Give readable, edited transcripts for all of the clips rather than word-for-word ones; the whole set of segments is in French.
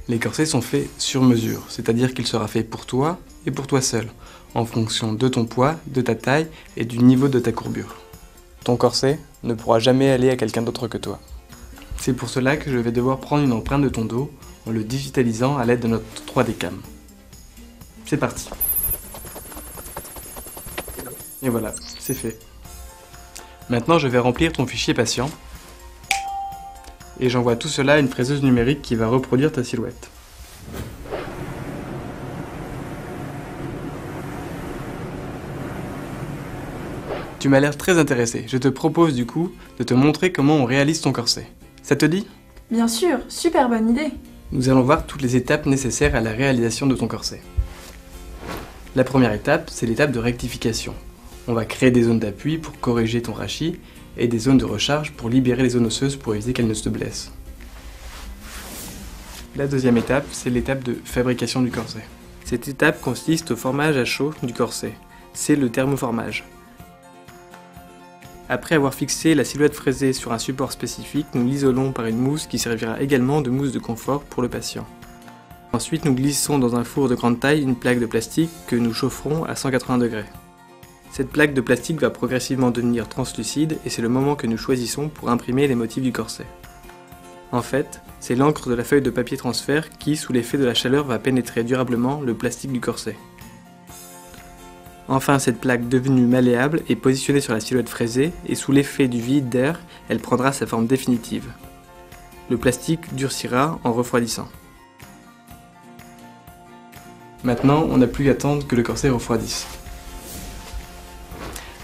Les corsets sont faits sur mesure, c'est-à-dire qu'il sera fait pour toi et pour toi seul, en fonction de ton poids, de ta taille et du niveau de ta courbure. Ton corset ne pourra jamais aller à quelqu'un d'autre que toi. C'est pour cela que je vais devoir prendre une empreinte de ton dos en le digitalisant à l'aide de notre 3D Cam. C'est parti. Et voilà, c'est fait. Maintenant, je vais remplir ton fichier patient et j'envoie tout cela à une fraiseuse numérique qui va reproduire ta silhouette. Tu m'as l'air très intéressé. Je te propose du coup de te montrer comment on réalise ton corset. Ça te dit? Bien sûr, super bonne idée. Nous allons voir toutes les étapes nécessaires à la réalisation de ton corset. La première étape, c'est l'étape de rectification. On va créer des zones d'appui pour corriger ton rachis et des zones de recharge pour libérer les zones osseuses pour éviter qu'elles ne se blessent. La deuxième étape, c'est l'étape de fabrication du corset. Cette étape consiste au formage à chaud du corset. C'est le thermoformage. Après avoir fixé la silhouette fraisée sur un support spécifique, nous l'isolons par une mousse qui servira également de mousse de confort pour le patient. Ensuite, nous glissons dans un four de grande taille une plaque de plastique que nous chaufferons à 180 degrés. Cette plaque de plastique va progressivement devenir translucide et c'est le moment que nous choisissons pour imprimer les motifs du corset. En fait, c'est l'encre de la feuille de papier transfert qui, sous l'effet de la chaleur, va pénétrer durablement le plastique du corset. Enfin, cette plaque devenue malléable est positionnée sur la silhouette fraisée et sous l'effet du vide d'air, elle prendra sa forme définitive. Le plastique durcira en refroidissant. Maintenant, on n'a plus qu'à attendre que le corset refroidisse.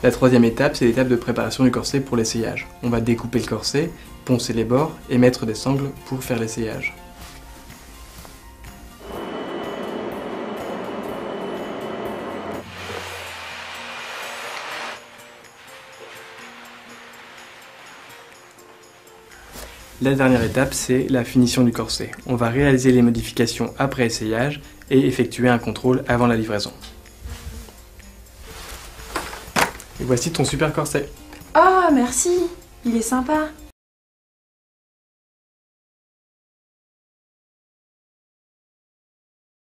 La troisième étape, c'est l'étape de préparation du corset pour l'essayage. On va découper le corset, poncer les bords et mettre des sangles pour faire l'essayage. La dernière étape, c'est la finition du corset. On va réaliser les modifications après essayage et effectuer un contrôle avant la livraison. Et voici ton super corset. Oh, merci, il est sympa.